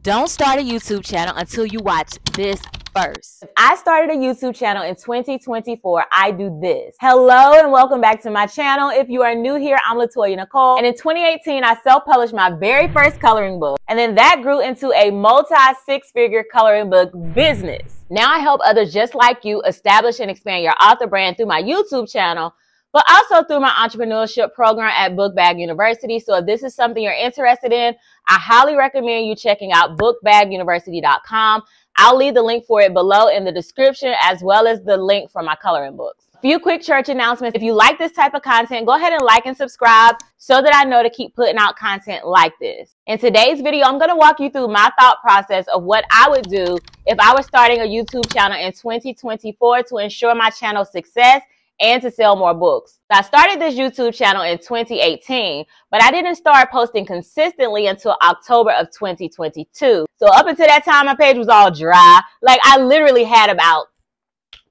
Don't start a YouTube channel until you watch this first. I started a YouTube channel in 2024. I do this. Hello and welcome back to my channel. If you are new here, I'm Latoya Nicole. And in 2018, I self-published my very first coloring book. And then that grew into a multi-six-figure coloring book business. Now I help others just like you establish and expand your author brand through my YouTube channel, but also through my entrepreneurship program at Book Bag University. So if this is something you're interested in, I highly recommend you checking out bookbaguniversity.com. I'll leave the link for it below in the description, as well as the link for my coloring books. A few quick church announcements. If you like this type of content, go ahead and like and subscribe so that I know to keep putting out content like this. In today's video, I'm going to walk you through my thought process of what I would do if I was starting a YouTube channel in 2024 to ensure my channel's success and to sell more books. I started this YouTube channel in 2018, but I didn't start posting consistently until October of 2022. So up until that time, my page was all dry. Like, I literally had about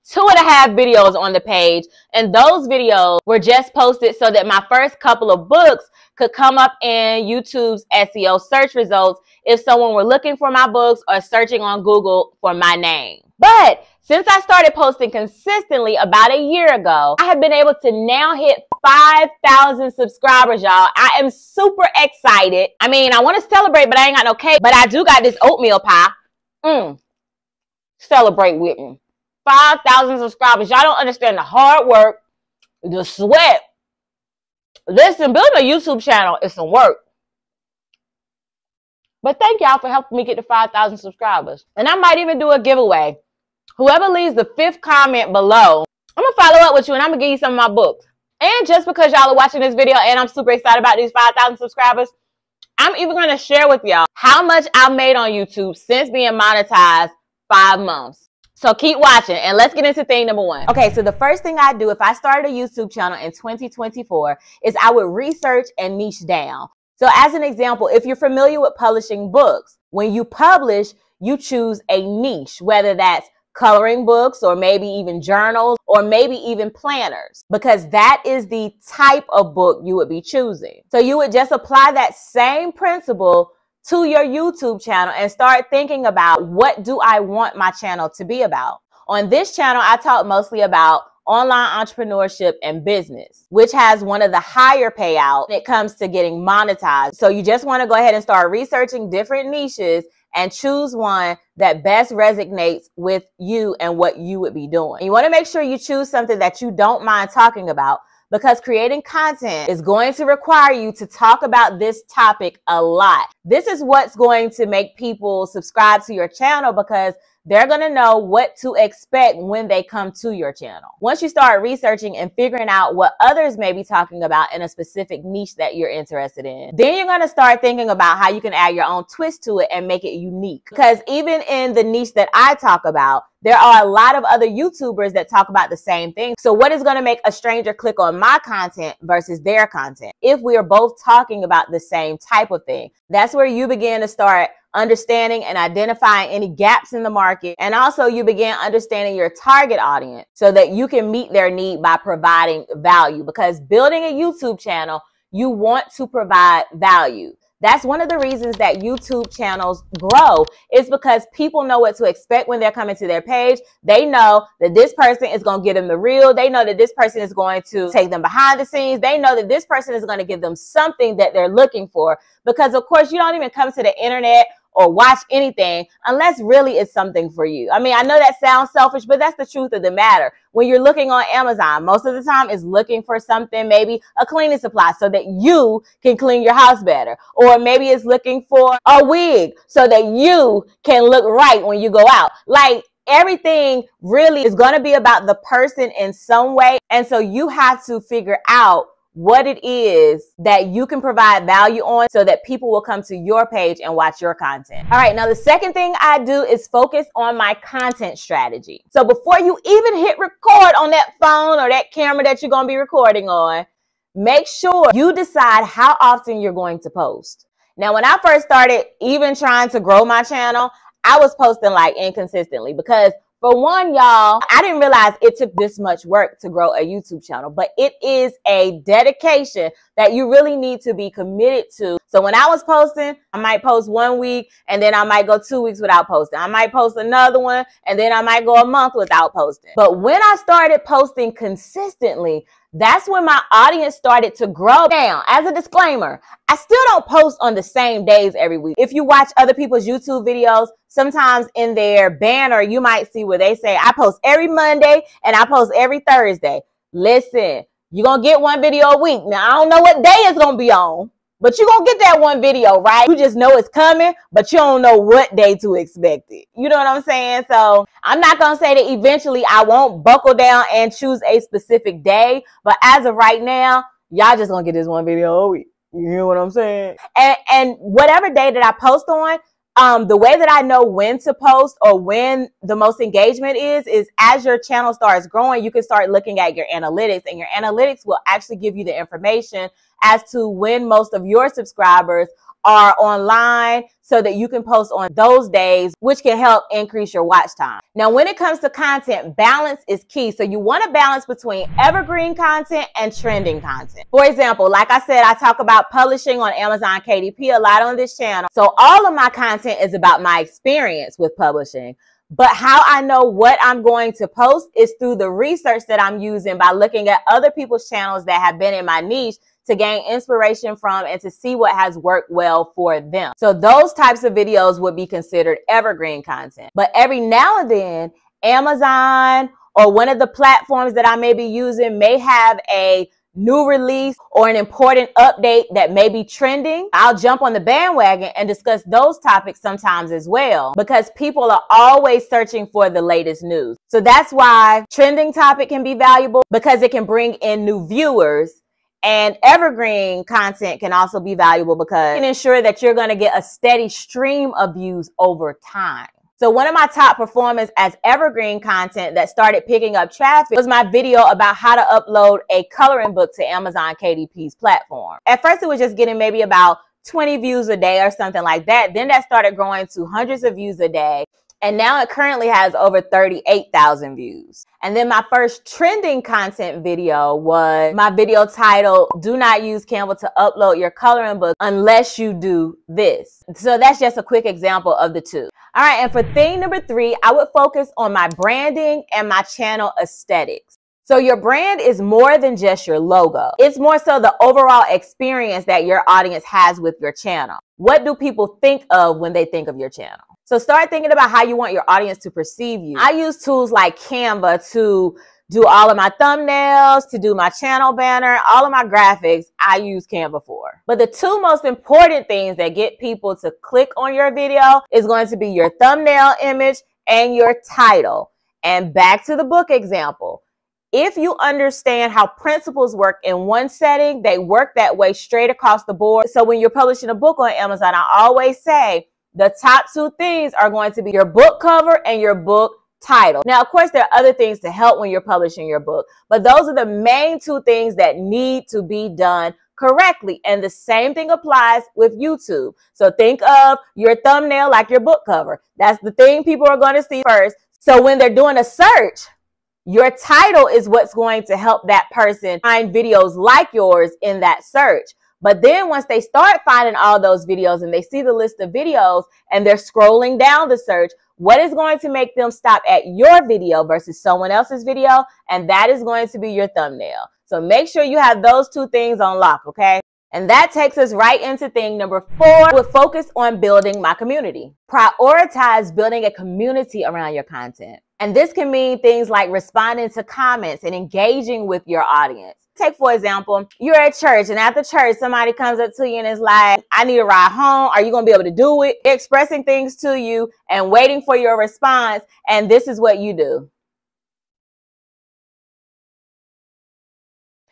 2.5 videos on the page, and those videos were just posted so that my first couple of books could come up in YouTube's SEO search results if someone were looking for my books or searching on Google for my name. But since I started posting consistently about a year ago, I have been able to now hit 5,000 subscribers, y'all. I am super excited. I mean, I want to celebrate, but I ain't got no cake. But I do got this oatmeal pie. Celebrate with me. 5,000 subscribers. Y'all don't understand the hard work, the sweat. Listen, building a YouTube channel is some work. But thank y'all for helping me get to 5,000 subscribers. And I might even do a giveaway. Whoever leaves the 5th comment below, I'm going to follow up with you and I'm going to give you some of my books. And just because y'all are watching this video and I'm super excited about these 5,000 subscribers, I'm even going to share with y'all how much I made on YouTube since being monetized 5 months. So keep watching and let's get into thing number 1. Okay, so the first thing I do if I started a YouTube channel in 2024 is I would research and niche down. So as an example, if you're familiar with publishing books, when you publish, you choose a niche, whether that's coloring books or maybe even journals or maybe even planners, because that is the type of book you would be choosing. So you would just apply that same principle to your YouTube channel and start thinking about, what do I want my channel to be about? On this channel, I talk mostly about online entrepreneurship and business, which has one of the higher payouts when it comes to getting monetized. So you just want to go ahead and start researching different niches and choose one that best resonates with you and what you would be doing. You want to make sure you choose something that you don't mind talking about, because creating content is going to require you to talk about this topic a lot. This is what's going to make people subscribe to your channel, because they're going to know what to expect when they come to your channel. Once you start researching and figuring out what others may be talking about in a specific niche that you're interested in, then you're going to start thinking about how you can add your own twist to it and make it unique. Because even in the niche that I talk about, there are a lot of other YouTubers that talk about the same thing. So what is going to make a stranger click on my content versus their content? If we are both talking about the same type of thing, that's where you begin to start understanding and identifying any gaps in the market. And also you begin understanding your target audience so that you can meet their need by providing value. Because building a YouTube channel, you want to provide value. That's one of the reasons that YouTube channels grow, is because people know what to expect when they're coming to their page. They know that this person is going to give them the real. They know that this person is going to take them behind the scenes. They know that this person is going to give them something that they're looking for. Because of course, you don't even come to the internet or watch anything unless really it's something for you. I mean, I know that sounds selfish, but that's the truth of the matter. When you're looking on Amazon, most of the time it's looking for something, maybe a cleaning supply so that you can clean your house better. Or maybe it's looking for a wig so that you can look right when you go out. Like, everything really is going to be about the person in some way. And so you have to figure out what it is that you can provide value on so that people will come to your page and watch your content. All right, now the second thing I do is focus on my content strategy. So before you even hit record on that phone or that camera that you're going to be recording on, make sure you decide how often you're going to post. Now, when I first started even trying to grow my channel, I was posting like inconsistently, because for one, y'all, I didn't realize it took this much work to grow a YouTube channel, but it is a dedication that you really need to be committed to So when I was posting, I might post 1 week and then I might go 2 weeks without posting. I might post another one and then I might go a month without posting. But when I started posting consistently, that's when my audience started to grow. Now, as a disclaimer, I still don't post on the same days every week. If you watch other people's YouTube videos, sometimes in their banner, you might see where they say, I post every Monday and I post every Thursday. Listen, you're going to get one video a week. Now, I don't know what day it's going to be on, but you're going to get that one video, right? You just know it's coming, but you don't know what day to expect it. You know what I'm saying? So I'm not going to say that eventually I won't buckle down and choose a specific day. But as of right now, y'all just going to get this one video a week. You hear what I'm saying? And whatever day that I post on, the way that I know when to post or when the most engagement is as your channel starts growing, you can start looking at your analytics, and your analytics will actually give you the information as to when most of your subscribers are online so that you can post on those days, which can help increase your watch time. Now, when it comes to content, balance is key. So you want to balance between evergreen content and trending content. For example, like I said, I talk about publishing on Amazon KDP a lot on this channel. So all of my content is about my experience with publishing. But how I know what I'm going to post is through the research that I'm using by looking at other people's channels that have been in my niche to gain inspiration from and to see what has worked well for them. So those types of videos would be considered evergreen content. But every now and then, Amazon or one of the platforms that I may be using may have a new release or an important update that may be trending. I'll jump on the bandwagon and discuss those topics sometimes as well, because people are always searching for the latest news. So that's why trending topic can be valuable, because it can bring in new viewers. And evergreen content can also be valuable because it can ensure that you're going to get a steady stream of views over time. So one of my top performers as evergreen content that started picking up traffic was my video about how to upload a coloring book to Amazon KDP's platform. At first, it was just getting maybe about 20 views a day or something like that. Then that started growing to hundreds of views a day. And now it currently has over 38,000 views. And then my first trending content video was my video titled, "Do not use Canva to upload your coloring book unless you do this." So that's just a quick example of the two. All right, and for thing number 3, I would focus on my branding and my channel aesthetics. So your brand is more than just your logo. It's more so the overall experience that your audience has with your channel. What do people think of when they think of your channel? So start thinking about how you want your audience to perceive you. I use tools like Canva to do all of my thumbnails, to do my channel banner, all of my graphics. I use Canva for. But the two most important things that get people to click on your video is going to be your thumbnail image and your title. And back to the book example. If you understand how principles work in one setting, they work that way straight across the board. So when you're publishing a book on Amazon, I always say the top 2 things are going to be your book cover and your book title. Now, of course, there are other things to help when you're publishing your book, but those are the main 2 things that need to be done correctly. And the same thing applies with YouTube. So think of your thumbnail like your book cover. That's the thing people are going to see first. So when they're doing a search, your title is what's going to help that person find videos like yours in that search. But then once they start finding all those videos and they see the list of videos and they're scrolling down the search, what is going to make them stop at your video versus someone else's video? And that is going to be your thumbnail. So make sure you have those 2 things on lock, okay? And that takes us right into thing number 4, with focus on building my community. Prioritize building a community around your content. And this can mean things like responding to comments and engaging with your audience. Take, for example, you're at church, and after church, somebody comes up to you and is like, "I need a ride home. Are you going to be able to do it?" They're expressing things to you and waiting for your response. And this is what you do.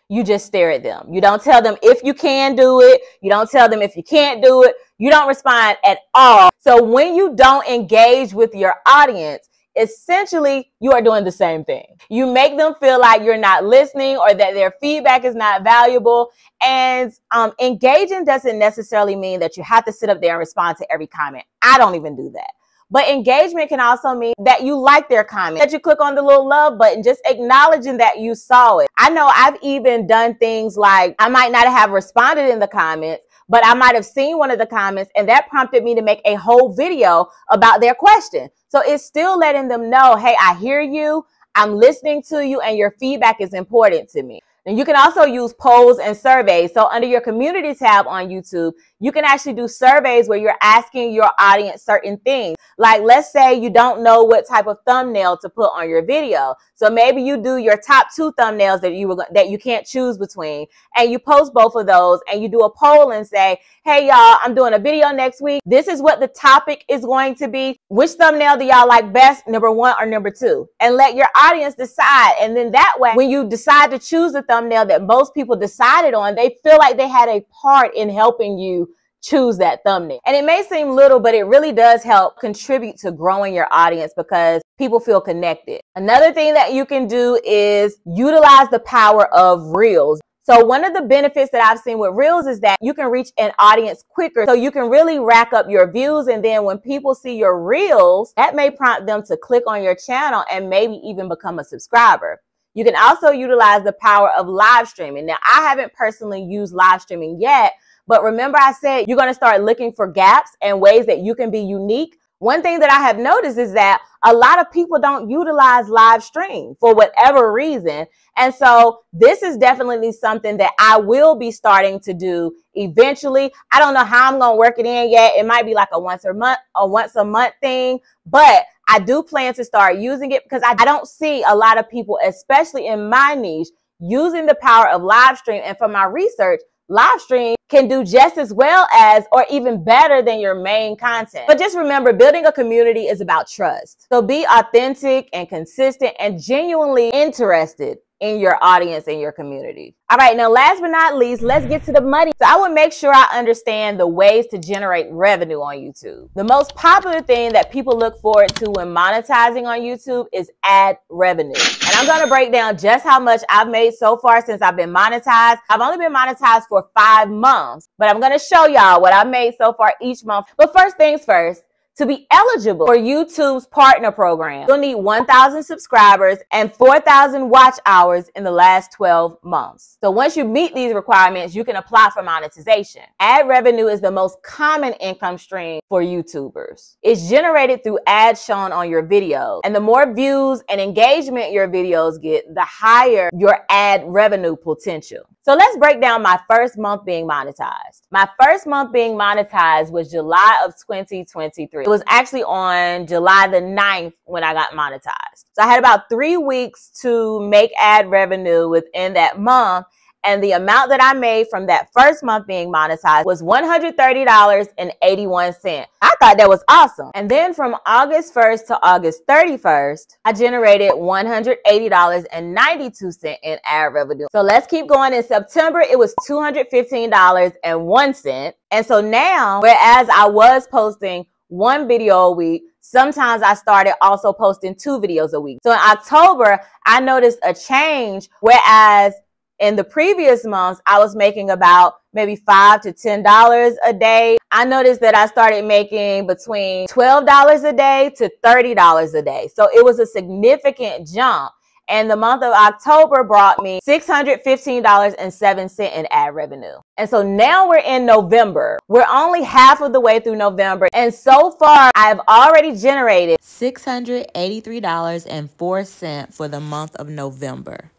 You just stare at them. You don't tell them if you can do it. You don't tell them if you can't do it. You don't respond at all. So when you don't engage with your audience, essentially, you are doing the same thing. You make them feel like you're not listening or that their feedback is not valuable. And engaging doesn't necessarily mean that you have to sit up there and respond to every comment. I don't even do that. But engagement can also mean that you like their comment, that you click on the little love button, just acknowledging that you saw it. I know I've even done things like I might not have responded in the comments, but I might have seen one of the comments and that prompted me to make a whole video about their question. So it's still letting them know, hey, I hear you, I'm listening to you, and your feedback is important to me. And you can also use polls and surveys. So under your community tab on YouTube, you can actually do surveys where you're asking your audience certain things. Like, let's say you don't know what type of thumbnail to put on your video. So maybe you do your top 2 thumbnails that you can't choose between, and you post both of those and you do a poll and say, hey y'all, I'm doing a video next week. This is what the topic is going to be. Which thumbnail do y'all like best, number 1 or number 2? And let your audience decide. And then that way, when you decide to choose the thumbnail that most people decided on, they feel like they had a part in helping you choose that thumbnail. And it may seem little, but it really does help contribute to growing your audience because people feel connected. Another thing that you can do is utilize the power of Reels. So one of the benefits that I've seen with Reels is that you can reach an audience quicker. So you can really rack up your views. And then when people see your Reels, that may prompt them to click on your channel and maybe even become a subscriber. You can also utilize the power of live streaming. Now, I haven't personally used live streaming yet, but remember I said you're going to start looking for gaps and ways that you can be unique. One thing that I have noticed is that a lot of people don't utilize live stream for whatever reason. And so this is definitely something that I will be starting to do eventually. I don't know how I'm going to work it in yet. It might be like a once a month thing, but I do plan to start using it because I don't see a lot of people, especially in my niche, using the power of live stream. And from my research, live stream can do just as well as or even better than your main content. But just remember, building a community is about trust. So be authentic and consistent and genuinely interested in your audience and your community. All right, now last but not least, let's get to the money. So I would make sure I understand the ways to generate revenue on YouTube. The most popular thing that people look forward to when monetizing on YouTube is ad revenue. And I'm going to break down just how much I've made so far since I've been monetized. I've only been monetized for 5 months, but I'm going to show y'all what I've made so far each month. But first things first, to be eligible for YouTube's partner program, you'll need 1,000 subscribers and 4,000 watch hours in the last 12 months. So once you meet these requirements, you can apply for monetization. Ad revenue is the most common income stream for YouTubers. It's generated through ads shown on your videos. And the more views and engagement your videos get, the higher your ad revenue potential. So let's break down my first month being monetized. My first month being monetized was July of 2023. It was actually on July the 9th when I got monetized. So I had about 3 weeks to make ad revenue within that month. And the amount that I made from that first month being monetized was $130.81. I thought that was awesome. And then from August 1st to August 31st, I generated $180.92 in ad revenue. So let's keep going. In September, it was $215.01. And so now, whereas I was posting 1 video a week, sometimes I started also posting 2 videos a week. So in October, I noticed a change, whereas in the previous months, I was making about maybe $5 to $10 a day. I noticed that I started making between $12 a day to $30 a day. So it was a significant jump. And the month of October brought me $615.07 in ad revenue. And so now we're in November. We're only half of the way through November. And so far, I've already generated $683.04 for the month of November.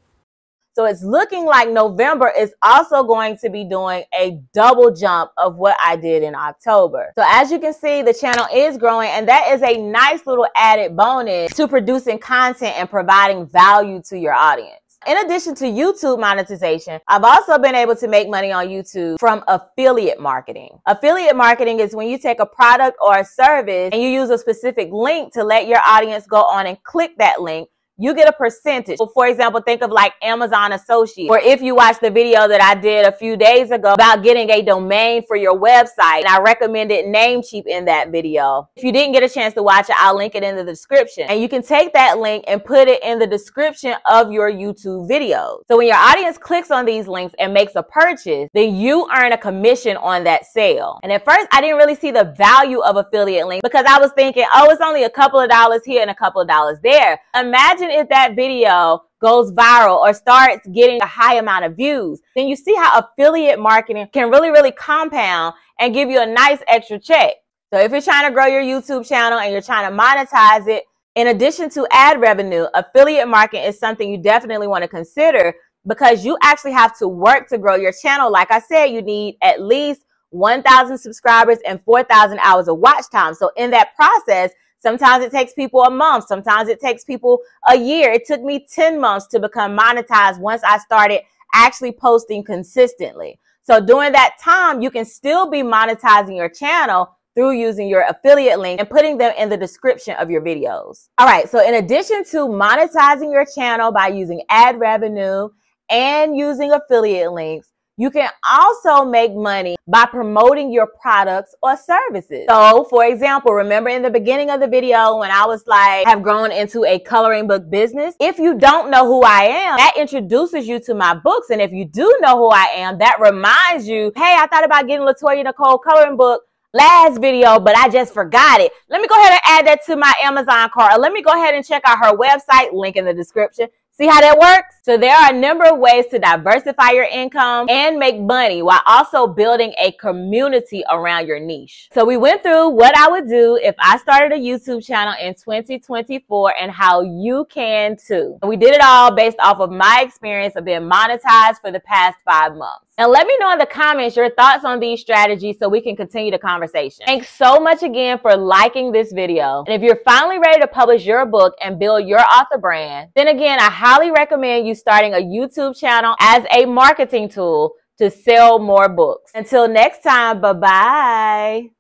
So it's looking like November is also going to be doing a double jump of what I did in October. So as you can see, the channel is growing, and that is a nice little added bonus to producing content and providing value to your audience. In addition to YouTube monetization, I've also been able to make money on YouTube from affiliate marketing. Affiliate marketing is when you take a product or a service and you use a specific link to let your audience go on and click that link. You get a percentage. So for example, think of like Amazon Associates, or if you watch the video that I did a few days ago about getting a domain for your website, and I recommended Namecheap in that video. If you didn't get a chance to watch it, I'll link it in the description. And you can take that link and put it in the description of your YouTube videos. So when your audience clicks on these links and makes a purchase, then you earn a commission on that sale. And at first, I didn't really see the value of affiliate links because I was thinking, oh, it's only a couple of dollars here and a couple of dollars there. Imagine if that video goes viral or starts getting a high amount of views, then you see how affiliate marketing can really compound and give you a nice extra check. So if you're trying to grow your YouTube channel and you're trying to monetize it, in addition to ad revenue, affiliate marketing is something you definitely want to consider, because you actually have to work to grow your channel. Like I said, you need at least 1,000 subscribers and 4,000 hours of watch time. So in that process, sometimes it takes people a month. Sometimes it takes people a year. It took me 10 months to become monetized once I started actually posting consistently. So during that time, you can still be monetizing your channel through using your affiliate link and putting them in the description of your videos. All right, so in addition to monetizing your channel by using ad revenue and using affiliate links, you can also make money by promoting your products or services. So for example, remember in the beginning of the video when I was like, have grown into a coloring book business? If you don't know who I am, that introduces you to my books. And if you do know who I am, that reminds you, hey, I thought about getting Latoya Nicole coloring book last video, but I just forgot it. Let me go ahead and add that to my Amazon cart. Or let me go ahead and check out her website, link in the description. See how that works? So there are a number of ways to diversify your income and make money while also building a community around your niche. So we went through what I would do if I started a YouTube channel in 2024 and how you can too. And we did it all based off of my experience of being monetized for the past 5 months. And let me know in the comments your thoughts on these strategies so we can continue the conversation. Thanks so much again for liking this video. And if you're finally ready to publish your book and build your author brand, then again, I highly recommend you starting a YouTube channel as a marketing tool to sell more books. Until next time, bye-bye.